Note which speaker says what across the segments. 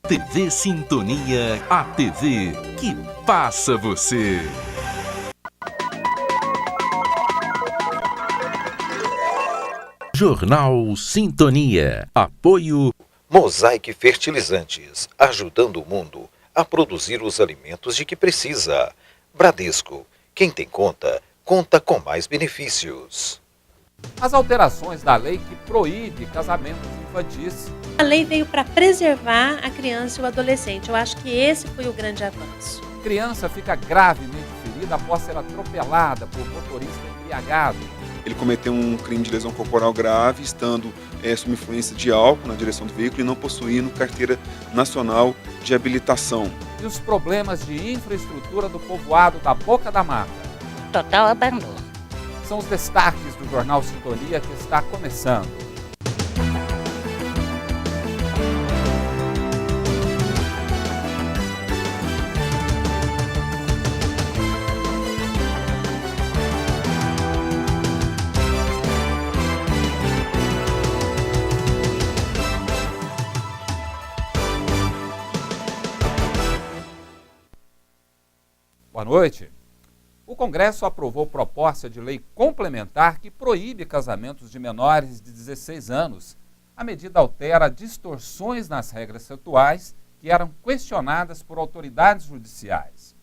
Speaker 1: TV Sintonia, a TV que passa você. Jornal Sintonia. Apoio
Speaker 2: Mosaic Fertilizantes, ajudando o mundo a produzir os alimentos de que precisa. Bradesco, quem tem conta, conta com mais benefícios.
Speaker 3: As alterações da lei que proíbe casamentos infantis.
Speaker 4: A lei veio para preservar a criança e o adolescente. Eu acho que esse foi o grande avanço.
Speaker 3: Criança fica gravemente ferida após ser atropelada por motorista embriagado.
Speaker 5: Ele cometeu um crime de lesão corporal grave, estando sob influência de álcool na direção do veículo e não possuindo carteira nacional de habilitação.
Speaker 3: E os problemas de infraestrutura do povoado da Boca da Mata.
Speaker 6: Total abandono.
Speaker 3: São os destaques do Jornal Sintonia que está começando. Boa noite. O Congresso aprovou proposta de lei complementar que proíbe casamentos de menores de 16 anos. A medida altera distorções nas regras atuais que eram questionadas por autoridades judiciais.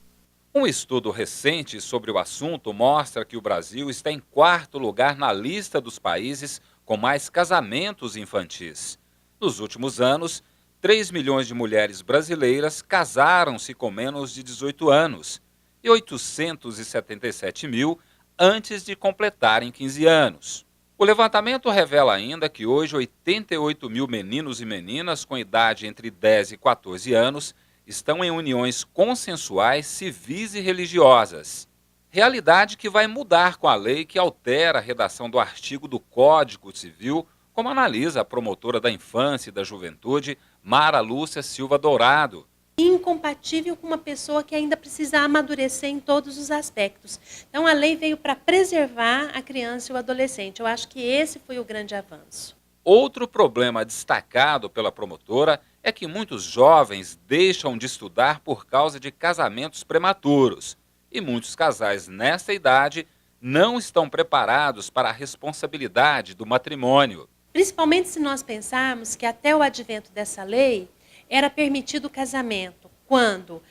Speaker 3: Um estudo recente sobre o assunto mostra que o Brasil está em quarto lugar na lista dos países com mais casamentos infantis. Nos últimos anos, 3 milhões de mulheres brasileiras casaram-se com menos de 18 anos. E 877 mil antes de completarem 15 anos. O levantamento revela ainda que hoje 88 mil meninos e meninas com idade entre 10 e 14 anos estão em uniões consensuais civis e religiosas. Realidade que vai mudar com a lei que altera a redação do artigo do Código Civil, como analisa a promotora da Infância e da Juventude, Mara Lúcia Silva Dourado.
Speaker 4: Incompatível com uma pessoa que ainda precisa amadurecer em todos os aspectos. Então, a lei veio para preservar a criança e o adolescente. Eu acho que esse foi o grande avanço.
Speaker 3: Outro problema destacado pela promotora é que muitos jovens deixam de estudar por causa de casamentos prematuros. E muitos casais nessa idade não estão preparados para a responsabilidade do matrimônio.
Speaker 4: Principalmente se nós pensarmos que até o advento dessa lei, era permitido o casamento quando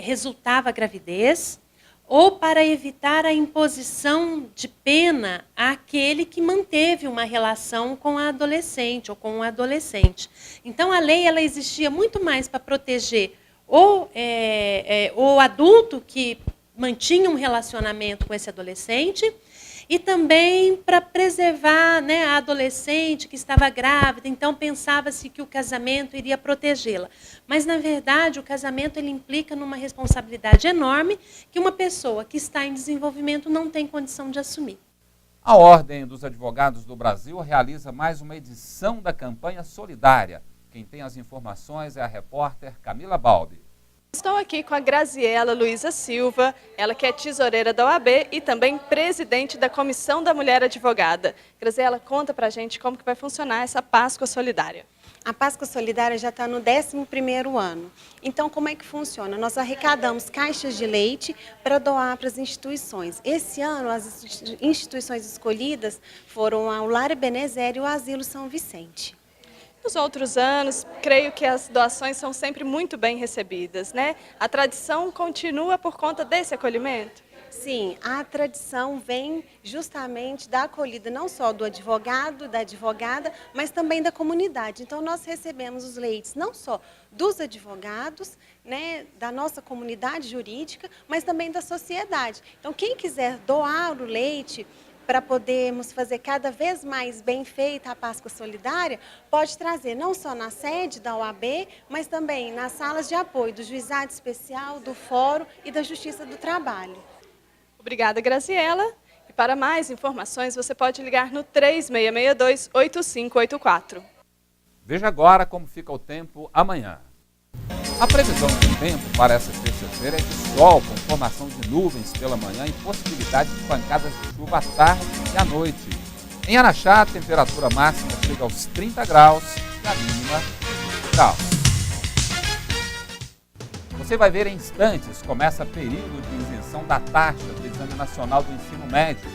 Speaker 4: resultava a gravidez ou para evitar a imposição de pena àquele que manteve uma relação com a adolescente ou com o adolescente. Então, a lei ela existia muito mais para proteger o adulto que mantinha um relacionamento com esse adolescente e também para preservar, né, a adolescente que estava grávida. Então, pensava-se que o casamento iria protegê-la. Mas, na verdade, o casamento ele implica numa responsabilidade enorme que uma pessoa que está em desenvolvimento não tem condição de assumir.
Speaker 3: A Ordem dos Advogados do Brasil realiza mais uma edição da campanha solidária. Quem tem as informações é a repórter Camila Balbi.
Speaker 7: Estou aqui com a Graziela Luiza Silva, ela que é tesoureira da OAB e também presidente da Comissão da Mulher Advogada. Graziela, conta pra gente como que vai funcionar essa Páscoa Solidária.
Speaker 8: A Páscoa Solidária já está no 11º ano. Então, como é que funciona? Nós arrecadamos caixas de leite para doar para as instituições. Esse ano, as instituições escolhidas foram o Lar Ebenezer e o Asilo São Vicente.
Speaker 7: Nos outros anos, creio que as doações são sempre muito bem recebidas, né? A tradição continua por conta desse acolhimento?
Speaker 8: Sim, a tradição vem justamente da acolhida não só do advogado, da advogada, mas também da comunidade. Então, nós recebemos os leites não só dos advogados, né, da nossa comunidade jurídica, mas também da sociedade. Então, quem quiser doar o leite para podermos fazer cada vez mais bem feita a Páscoa Solidária, pode trazer não só na sede da OAB, mas também nas salas de apoio do Juizado Especial, do Fórum e da Justiça do Trabalho.
Speaker 7: Obrigada, Graziela. E para mais informações, você pode ligar no 3662-8584.
Speaker 3: Veja agora como fica o tempo amanhã. A previsão do tempo para essa terça-feira é de sol, com formação de nuvens pela manhã e possibilidade de pancadas de chuva à tarde e à noite. Em Araxá, a temperatura máxima chega aos 30 graus e a mínima 18 graus. Você vai ver em instantes, começa período de isenção da taxa do Exame Nacional do Ensino Médio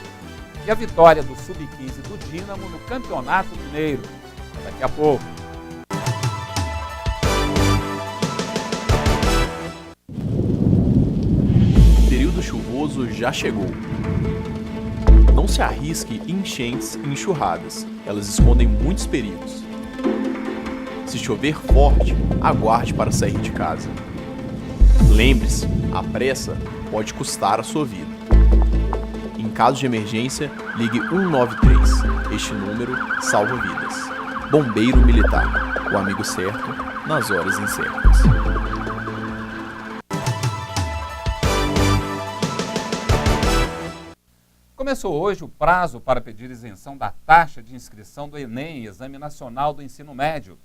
Speaker 3: e a vitória do Sub-15 do Dínamo no Campeonato Mineiro. Daqui a pouco.
Speaker 9: O período chuvoso já chegou. Não se arrisque em enchentes e enxurradas, elas escondem muitos perigos. Se chover forte, aguarde para sair de casa. Lembre-se, a pressa pode custar a sua vida. Em caso de emergência, ligue 193. Este número salva vidas. Bombeiro Militar, o amigo certo nas horas incertas.
Speaker 3: Começou hoje o prazo para pedir isenção da taxa de inscrição do Enem, Exame Nacional do Ensino Médio.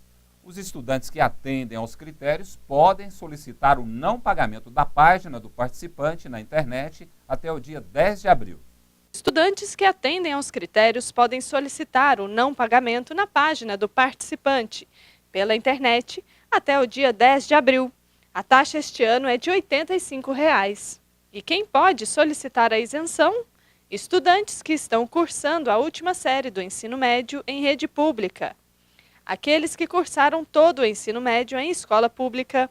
Speaker 3: Os estudantes que atendem aos critérios podem solicitar o não pagamento da página do participante na internet até o dia 10 de abril.
Speaker 7: Estudantes que atendem aos critérios podem solicitar o não pagamento na página do participante pela internet até o dia 10 de abril. A taxa este ano é de R$ 85. E quem pode solicitar a isenção? Estudantes que estão cursando a última série do ensino médio em rede pública. Aqueles que cursaram todo o ensino médio em escola pública.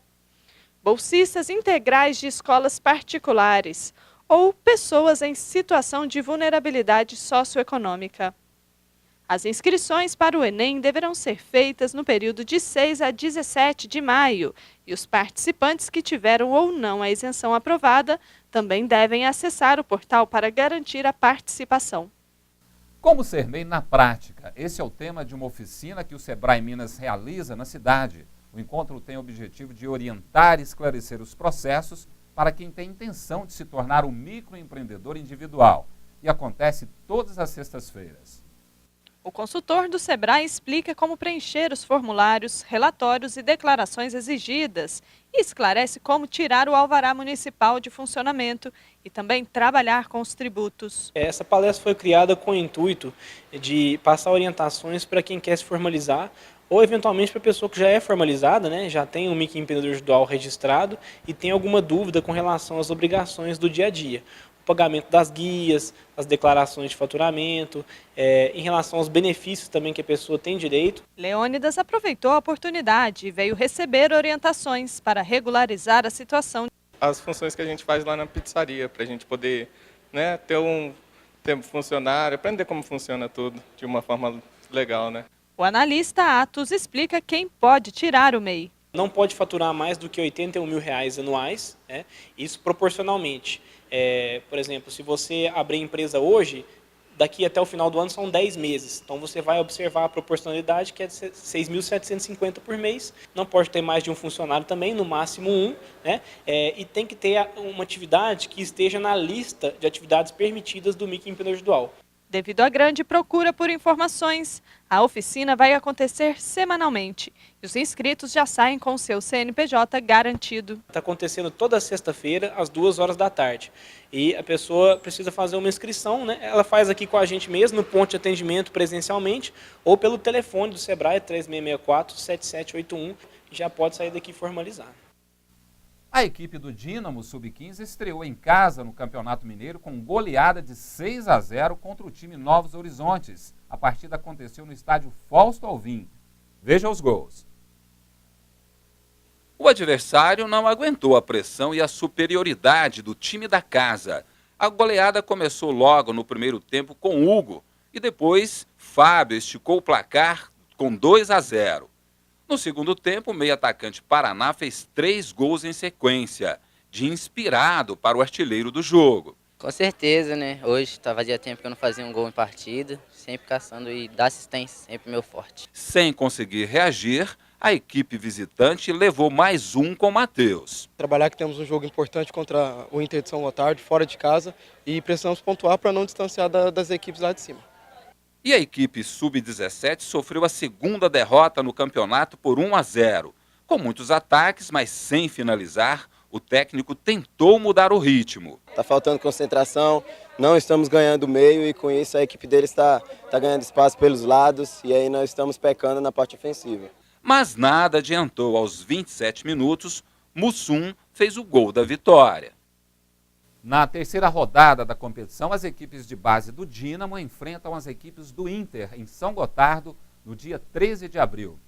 Speaker 7: Bolsistas integrais de escolas particulares ou pessoas em situação de vulnerabilidade socioeconômica. As inscrições para o Enem deverão ser feitas no período de 6 a 17 de maio e os participantes que tiveram ou não a isenção aprovada também devem acessar o portal para garantir a participação.
Speaker 3: Como ser MEI na prática? Esse é o tema de uma oficina que o Sebrae Minas realiza na cidade. O encontro tem o objetivo de orientar e esclarecer os processos para quem tem intenção de se tornar um microempreendedor individual. E acontece todas as sextas-feiras.
Speaker 7: O consultor do Sebrae explica como preencher os formulários, relatórios e declarações exigidas e esclarece como tirar o alvará municipal de funcionamento e também trabalhar com os tributos.
Speaker 10: Essa palestra foi criada com o intuito de passar orientações para quem quer se formalizar ou eventualmente para a pessoa que já é formalizada, né, já tem um microempreendedor individual registrado e tem alguma dúvida com relação às obrigações do dia a dia. O pagamento das guias, as declarações de faturamento, em relação aos benefícios também que a pessoa tem direito.
Speaker 7: Leônidas aproveitou a oportunidade e veio receber orientações para regularizar a situação.
Speaker 11: As funções que a gente faz lá na pizzaria, para a gente poder, né, ter um funcionário, aprender como funciona tudo de uma forma legal, né?
Speaker 7: O analista Atos explica quem pode tirar o MEI.
Speaker 10: Não pode faturar mais do que R$ 81 mil anuais, né? Isso proporcionalmente. Por exemplo, se você abrir empresa hoje, daqui até o final do ano são 10 meses. Então você vai observar a proporcionalidade, que é de 6.750 por mês. Não pode ter mais de um funcionário também, no máximo um, né? E tem que ter uma atividade que esteja na lista de atividades permitidas do microempreendedor individual.
Speaker 7: Devido à grande procura por informações, a oficina vai acontecer semanalmente e os inscritos já saem com o seu CNPJ garantido.
Speaker 10: Está acontecendo toda sexta-feira, às 14h. E a pessoa precisa fazer uma inscrição, né? Ela faz aqui com a gente mesmo, no ponto de atendimento presencialmente, ou pelo telefone do Sebrae, 3664-7781, e já pode sair daqui e formalizar.
Speaker 3: A equipe do Dínamo Sub-15 estreou em casa no Campeonato Mineiro com goleada de 6-0 contra o time Novos Horizontes. A partida aconteceu no estádio Fausto Alvim. Veja os gols.
Speaker 1: O adversário não aguentou a pressão e a superioridade do time da casa. A goleada começou logo no primeiro tempo com Hugo e depois Fábio esticou o placar com 2-0. No segundo tempo, o meio-atacante Paraná fez 3 gols em sequência, de inspirado para o artilheiro do jogo.
Speaker 6: Com certeza, né? Hoje fazia tempo que eu não fazia um gol em partida, sempre caçando e dar assistência, sempre meu forte.
Speaker 1: Sem conseguir reagir, a equipe visitante levou mais um com Matheus.
Speaker 12: Trabalhar que temos um jogo importante contra o Inter de São Gotardo, fora de casa, e precisamos pontuar para não distanciar das equipes lá de cima.
Speaker 1: E a equipe Sub-17 sofreu a segunda derrota no campeonato por 1-0. Com muitos ataques, mas sem finalizar, o técnico tentou mudar o ritmo.
Speaker 13: Está faltando concentração, não estamos ganhando meio e com isso a equipe deles está ganhando espaço pelos lados e aí nós estamos pecando na parte ofensiva.
Speaker 1: Mas nada adiantou. Aos 27 minutos, Mussum fez o gol da vitória.
Speaker 3: Na terceira rodada da competição, as equipes de base do Dínamo enfrentam as equipes do Inter em São Gotardo no dia 13 de abril.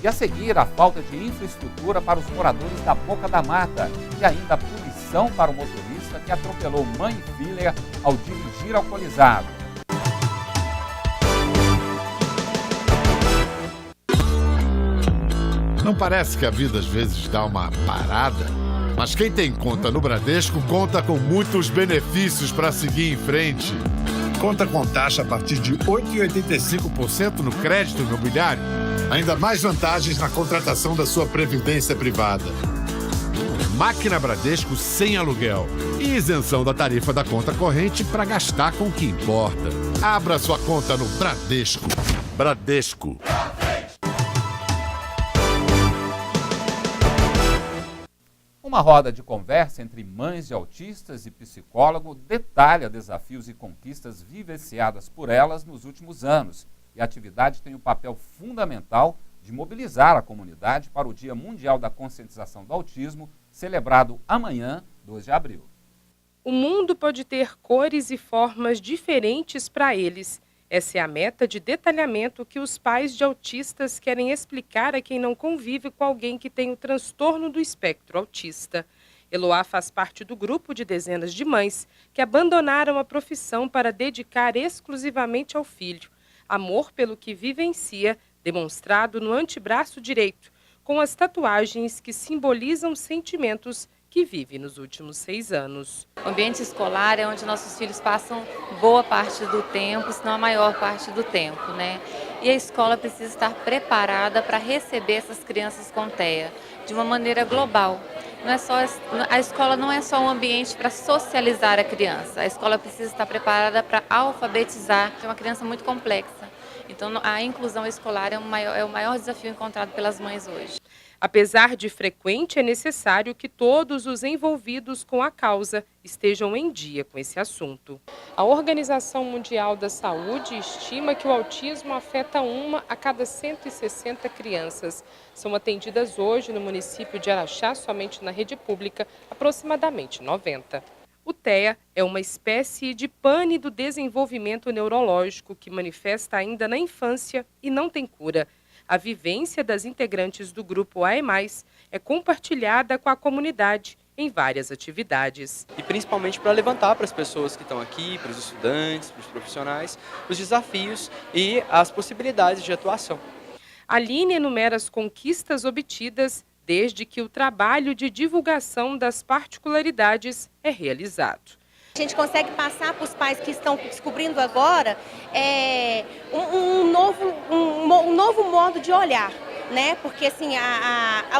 Speaker 3: E a seguir, a falta de infraestrutura para os moradores da Boca da Mata e ainda a punição para o motorista que atropelou mãe e filha ao dirigir alcoolizado.
Speaker 14: Não parece que a vida às vezes dá uma parada? Mas quem tem conta no Bradesco conta com muitos benefícios para seguir em frente. Conta com taxa a partir de 8,85% no crédito imobiliário. Ainda mais vantagens na contratação da sua previdência privada. Máquina Bradesco sem aluguel. E isenção da tarifa da conta corrente para gastar com o que importa. Abra sua conta no Bradesco. Bradesco.
Speaker 3: Uma roda de conversa entre mães de autistas e psicólogo detalha desafios e conquistas vivenciadas por elas nos últimos anos. E a atividade tem um papel fundamental de mobilizar a comunidade para o Dia Mundial da Conscientização do Autismo, celebrado amanhã, 2 de abril.
Speaker 15: O mundo pode ter cores e formas diferentes para eles. Essa é a meta de detalhamento que os pais de autistas querem explicar a quem não convive com alguém que tem o transtorno do espectro autista. Eloá faz parte do grupo de dezenas de mães que abandonaram a profissão para dedicar exclusivamente ao filho. Amor pelo que vivencia, demonstrado no antebraço direito, com as tatuagens que simbolizam sentimentos que vive nos últimos 6 anos.
Speaker 16: O ambiente escolar é onde nossos filhos passam boa parte do tempo, se não a maior parte do tempo, né? E a escola precisa estar preparada para receber essas crianças com TEA de uma maneira global. A escola não é só um ambiente para socializar a criança, a escola precisa estar preparada para alfabetizar, que é uma criança muito complexa. Então a inclusão escolar é o maior desafio encontrado pelas mães hoje.
Speaker 15: Apesar de frequente, é necessário que todos os envolvidos com a causa estejam em dia com esse assunto. A Organização Mundial da Saúde estima que o autismo afeta 1 a cada 160 crianças. São atendidas hoje no município de Araxá, somente na rede pública, aproximadamente 90. O TEA é uma espécie de pane do desenvolvimento neurológico que manifesta ainda na infância e não tem cura. A vivência das integrantes do grupo AE+, é compartilhada com a comunidade em várias atividades.
Speaker 17: E principalmente para levantar para as pessoas que estão aqui, para os estudantes, para os profissionais, os desafios e as possibilidades de atuação.
Speaker 15: Aline enumera as conquistas obtidas desde que o trabalho de divulgação das particularidades é realizado.
Speaker 18: A gente consegue passar para os pais que estão descobrindo agora um novo modo de olhar, né? Porque assim,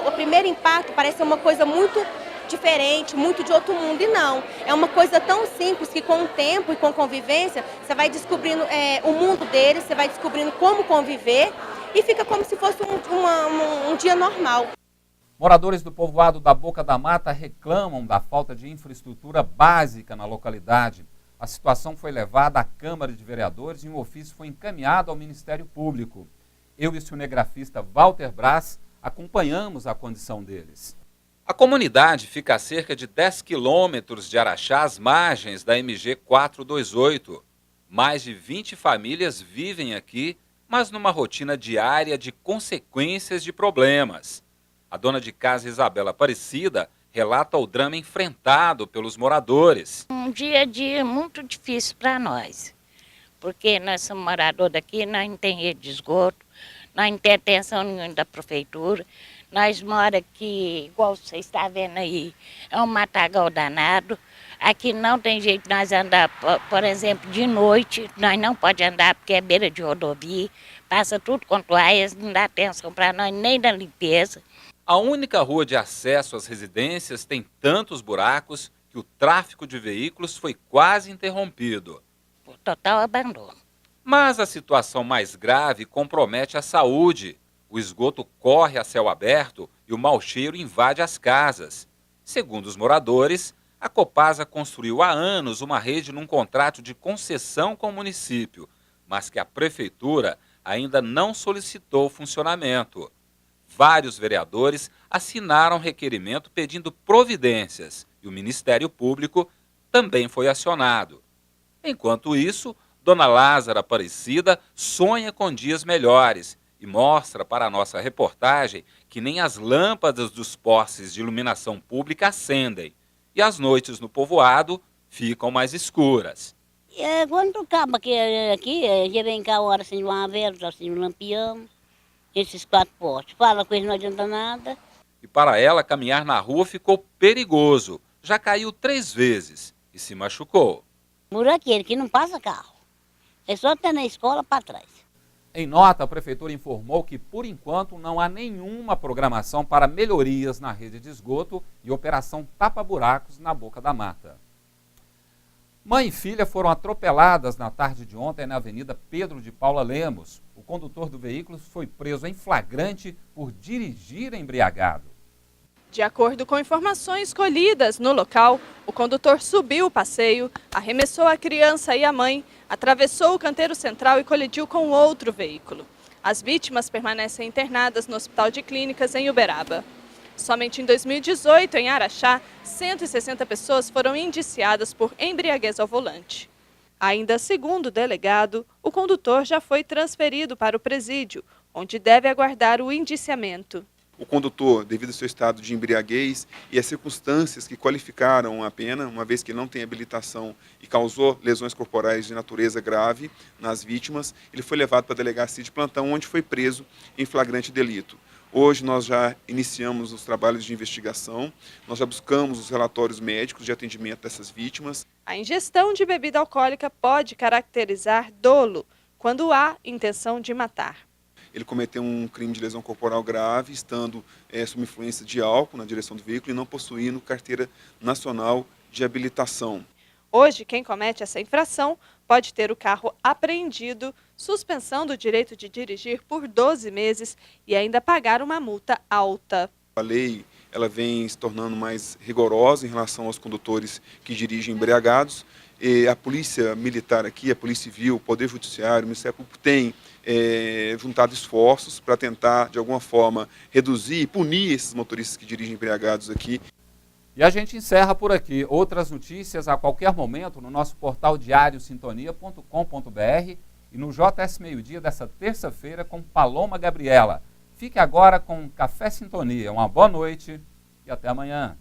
Speaker 18: o primeiro impacto parece uma coisa muito diferente, muito de outro mundo, e não. É uma coisa tão simples que com o tempo e com convivência, você vai descobrindo o mundo deles, você vai descobrindo como conviver e fica como se fosse um dia normal.
Speaker 3: Moradores do povoado da Boca da Mata reclamam da falta de infraestrutura básica na localidade. A situação foi levada à Câmara de Vereadores e um ofício foi encaminhado ao Ministério Público. Eu e o cinegrafista Walter Brás acompanhamos a condição deles.
Speaker 1: A comunidade fica a cerca de 10 quilômetros de Araxá, às margens da MG 428. Mais de 20 famílias vivem aqui, mas numa rotina diária de consequências de problemas. A dona de casa Isabela Aparecida relata o drama enfrentado pelos moradores.
Speaker 19: Um dia a dia muito difícil para nós, porque nós somos moradores daqui, nós não temos rede de esgoto, nós não temos atenção nenhuma da prefeitura, nós moramos aqui, igual você está vendo aí, é um matagal danado. Aqui não tem jeito de nós andar, por exemplo, de noite, nós não podemos andar porque é beira de rodovia, passa tudo quanto há, eles não dão atenção para nós, nem da limpeza.
Speaker 1: A única rua de acesso às residências tem tantos buracos que o tráfego de veículos foi quase interrompido.
Speaker 19: Por total abandono.
Speaker 1: Mas a situação mais grave compromete a saúde. O esgoto corre a céu aberto e o mau cheiro invade as casas. Segundo os moradores, a Copasa construiu há anos uma rede num contrato de concessão com o município, mas que a prefeitura ainda não solicitou o funcionamento. vários vereadores assinaram requerimento pedindo providências e o Ministério Público também foi acionado. Enquanto isso, Dona Lázara Aparecida sonha com dias melhores e mostra para a nossa reportagem que nem as lâmpadas dos postes de iluminação pública acendem e as noites no povoado ficam mais escuras.
Speaker 19: Quando acaba aqui, já vem cá a hora assim, uma vez, assim, um lampião, esses 4 postes. Fala com eles, não adianta nada.
Speaker 1: E para ela, caminhar na rua ficou perigoso. Já caiu 3 vezes e se machucou.
Speaker 19: Por aqui não passa carro. É só até na escola para trás.
Speaker 3: Em nota, a Prefeitura informou que, por enquanto, não há nenhuma programação para melhorias na rede de esgoto e operação tapa-buracos na Boca da Mata. Mãe e filha foram atropeladas na tarde de ontem na Avenida Pedro de Paula Lemos. O condutor do veículo foi preso em flagrante por dirigir embriagado.
Speaker 7: De acordo com informações colhidas no local, o condutor subiu o passeio, arremessou a criança e a mãe, atravessou o canteiro central e colidiu com outro veículo. As vítimas permanecem internadas no Hospital de Clínicas em Uberaba. Somente em 2018, em Araxá, 160 pessoas foram indiciadas por embriaguez ao volante. Ainda segundo o delegado, o condutor já foi transferido para o presídio, onde deve aguardar o indiciamento.
Speaker 5: O condutor, devido ao seu estado de embriaguez e as circunstâncias que qualificaram a pena, uma vez que ele não tem habilitação e causou lesões corporais de natureza grave nas vítimas, ele foi levado para a delegacia de plantão, onde foi preso em flagrante delito. Hoje nós já iniciamos os trabalhos de investigação, nós já buscamos os relatórios médicos de atendimento dessas vítimas.
Speaker 7: A ingestão de bebida alcoólica pode caracterizar dolo, quando há intenção de matar.
Speaker 5: Ele cometeu um crime de lesão corporal grave, estando sob influência de álcool na direção do veículo e não possuindo carteira nacional de habilitação.
Speaker 7: Hoje, quem comete essa infração pode ter o carro apreendido, suspensão do direito de dirigir por 12 meses e ainda pagar uma multa alta.
Speaker 5: A lei ela vem se tornando mais rigorosa em relação aos condutores que dirigem embriagados. E a Polícia Militar aqui, a Polícia Civil, o Poder Judiciário, o Ministério Público tem juntado esforços para tentar, de alguma forma, reduzir e punir esses motoristas que dirigem embriagados aqui.
Speaker 3: E a gente encerra por aqui. Outras notícias a qualquer momento no nosso portal diariosintonia.com.br e no JS Meio Dia dessa terça-feira com Paloma Gabriela. Fique agora com Café Sintonia. Uma boa noite e até amanhã.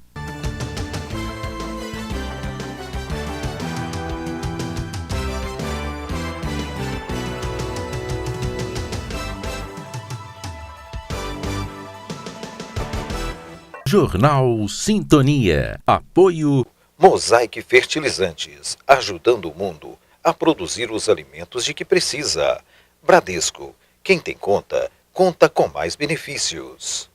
Speaker 2: Jornal Sintonia. Apoio Mosaic Fertilizantes, ajudando o mundo a produzir os alimentos de que precisa. Bradesco, quem tem conta, conta com mais benefícios.